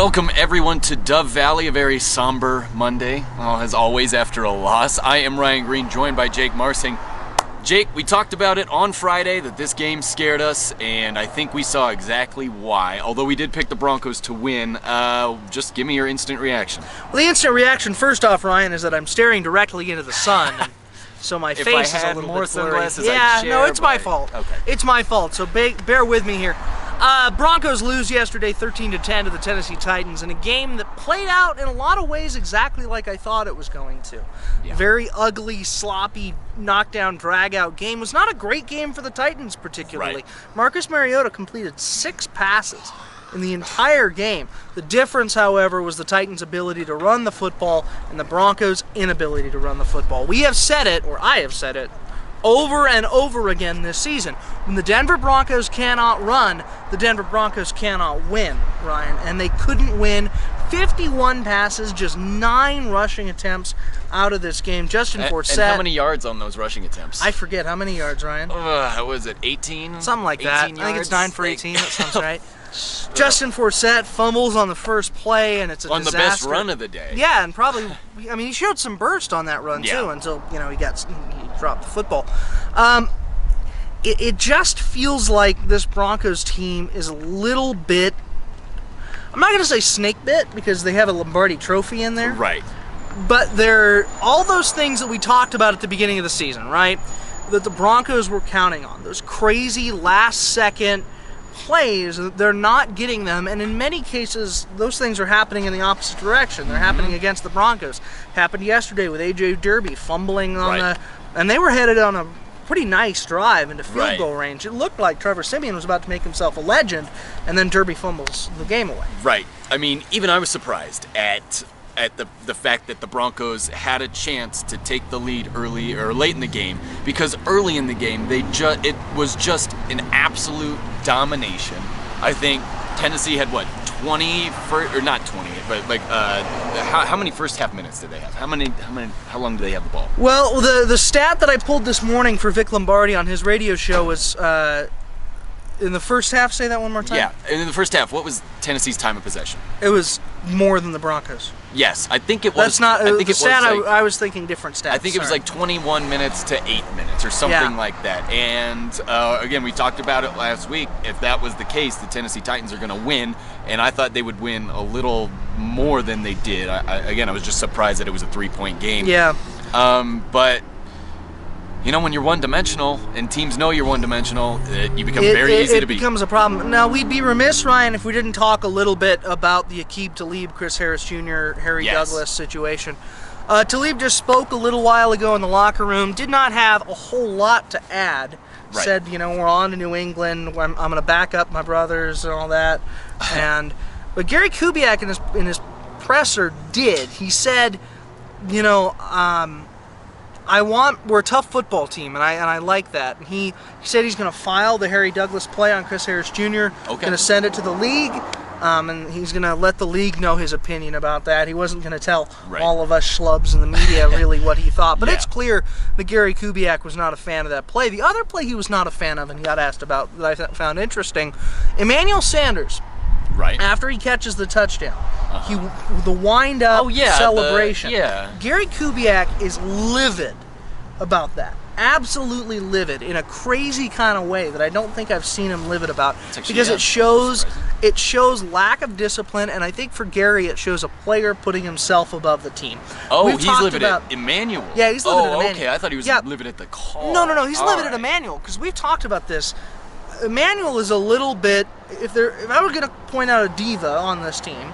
Welcome everyone to Dove Valley, a very somber Monday, as always after a loss. I am Ryan Green, joined by Jake Marsing. Jake, we talked about it on Friday that this game scared us, and I think we saw exactly why. Although we did pick the Broncos to win, just give me your instant reaction. Well, the instant reaction, first off, Ryan, is that I'm staring directly into the sun, and so my face is a little bit blurry. No, it's my fault. Okay. It's my fault, so bear with me here. Broncos lose yesterday 13-10 to the Tennessee Titans in a game that played out in a lot of ways exactly like I thought it was going to. Yeah. Very ugly, sloppy, knockdown, drag-out game. It was not a great game for the Titans particularly. Right. Marcus Mariota completed 6 passes in the entire game. The difference, however, was the Titans' ability to run the football and the Broncos' inability to run the football. We have said it, or I have said it, over and over again this season. When the Denver Broncos cannot run, the Denver Broncos cannot win, Ryan. And they couldn't win. 51 passes, just 9 rushing attempts out of this game. Justin Forsett. And how many yards on those rushing attempts? I forget. How many yards, Ryan? Was it 18? Something like that. 18 I think it's 9 for 18. That sounds right. Justin Forsett fumbles on the first play, and it's a disaster. On the best run of the day. Yeah, and probably, I mean, he showed some burst on that run, Yeah. too, until, he dropped the football. It just feels like this Broncos team is a little bit, I'm not going to say snake bit, because they have a Lombardi trophy in there. Right. But they're all those things that we talked about at the beginning of the season, right? That the Broncos were counting on. Those crazy last-second plays, they're not getting them, and in many cases those things are happening in the opposite direction. They're happening against the Broncos. Happened yesterday with A.J. Derby fumbling on and they were headed on a pretty nice drive into field goal range. It looked like Trevor Siemian was about to make himself a legend, and then Derby fumbles the game away. Right. I mean, even I was surprised at the fact that the Broncos had a chance to take the lead early or late in the game, because early in the game it was just an absolute domination. I think Tennessee had 20 or not 20, but like how many first half minutes did they have? How long do they have the ball? Well, the stat that I pulled this morning for Vic Lombardi on his radio show was in the first half. Say that one more time. Yeah, in the first half, what was Tennessee's time of possession? It was more than the Broncos. Yes, I think it was. That's not I think the it stat. was like, I was thinking different stats. I think it was like 21 minutes to 8 minutes or something like that. And again, we talked about it last week. If that was the case, the Tennessee Titans are going to win, and I thought they would win a little more than they did. I was just surprised that it was a 3-point game. Yeah. But when you're one-dimensional and teams know you're one-dimensional, you become very easy to beat. It becomes a problem. Now, we'd be remiss, Ryan, if we didn't talk a little bit about the Aqib Talib, Chris Harris Jr., Harry Douglas situation. Talib just spoke a little while ago in the locker room, did not have a whole lot to add. Right. Said, we're on to New England, I'm going to back up my brothers and all that. But Gary Kubiak in his presser did. He said, we're a tough football team, and I like that. And he said he's going to file the Harry Douglas play on Chris Harris Jr. Okay. Going to send it to the league, and he's going to let the league know his opinion about that. He wasn't going to tell all of us schlubs in the media really what he thought. But it's clear that Gary Kubiak was not a fan of that play. The other play he was not a fan of and he got asked about that I found interesting, Emmanuel Sanders. Right. After he catches the touchdown, the wind-up celebration. Gary Kubiak is livid about that. Absolutely livid in a crazy kind of way that I don't think I've seen him livid about, because it shows lack of discipline, and I think for Gary it shows a player putting himself above the team. Oh, he's livid at Emmanuel. Yeah, he's livid at Emmanuel. Okay, I thought he was livid at the call. No, he's livid at Emmanuel, because we've talked about this. Emmanuel is a little bit, if I were going to point out a diva on this team,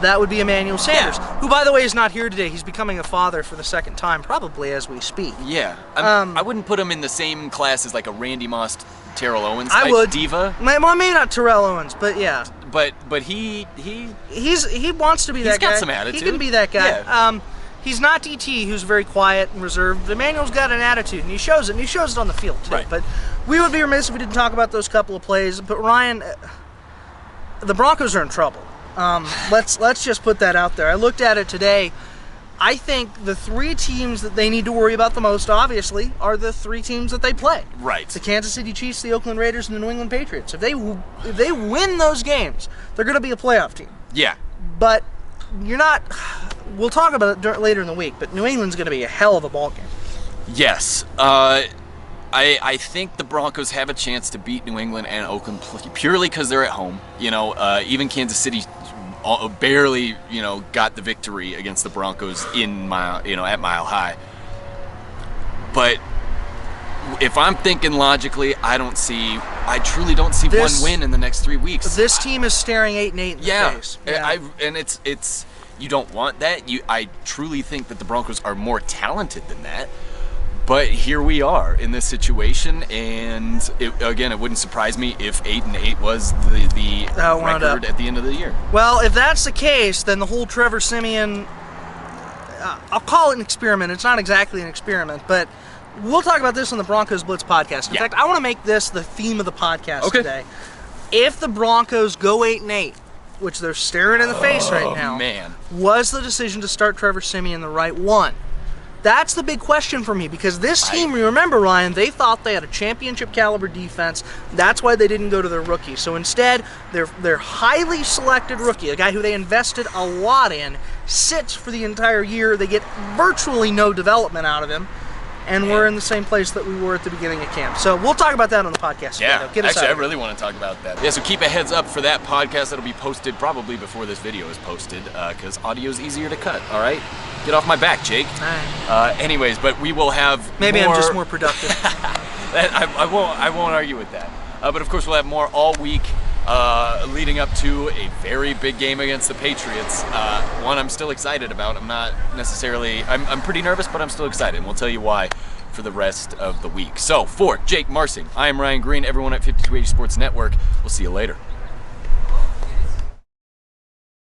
that would be Emmanuel Sanders, who, by the way, is not here today. He's becoming a father for the second time, probably as we speak. Yeah. I wouldn't put him in the same class as like a Randy Moss, Terrell Owens type I would. diva. Well, maybe not Terrell Owens, but yeah. But he wants to be that guy. He's got some attitude. He can be that guy. Yeah. He's not DT, who's very quiet and reserved. Emmanuel's got an attitude, and he shows it. And he shows it on the field too. Right. But we would be remiss if we didn't talk about those couple of plays. But Ryan, the Broncos are in trouble. Let's just put that out there. I looked at it today. I think the 3 teams that they need to worry about the most, obviously, are the 3 teams that they play. Right. The Kansas City Chiefs, the Oakland Raiders, and the New England Patriots. If they win those games, they're going to be a playoff team. Yeah. but you're not. We'll talk about it later in the week, but New England's going to be a hell of a ball game. Yes. I think the Broncos have a chance to beat New England and Oakland purely because they're at home. Even Kansas City barely, got the victory against the Broncos at Mile High. But if I'm thinking logically, I truly don't see one win in the next 3 weeks. This team is staring 8-8 in the face. Yeah, and it's you don't want that. I truly think that the Broncos are more talented than that. But here we are in this situation, and it wouldn't surprise me if 8-8 was the record at the end of the year. Well, if that's the case, then the whole Trevor Siemian, I'll call it an experiment. It's not exactly an experiment, but we'll talk about this on the Broncos Blitz podcast. In fact, I want to make this the theme of the podcast today. If the Broncos go 8-8, which they're staring in the face right now, was the decision to start Trevor Siemian the right one? That's the big question for me, because this team, you remember, Ryan, they thought they had a championship caliber defense. That's why they didn't go to their rookie. So instead, their highly selected rookie, a guy who they invested a lot in, sits for the entire year. They get virtually no development out of him, and we're in the same place that we were at the beginning of camp. So we'll talk about that on the podcast. Yeah, actually, I really want to talk about that. Yeah, so keep a heads up for that podcast. That'll be posted probably before this video is posted, because audio is easier to cut, all right? Get off my back, Jake. Anyways, but we will have Maybe I'm just more productive. I won't argue with that. But of course, we'll have more all week leading up to a very big game against the Patriots. One I'm still excited about. I'm not necessarily... I'm pretty nervous, but I'm still excited, and we'll tell you why for the rest of the week. So, for Jake Marsing, I am Ryan Green, everyone at 5280 Sports Network. We'll see you later.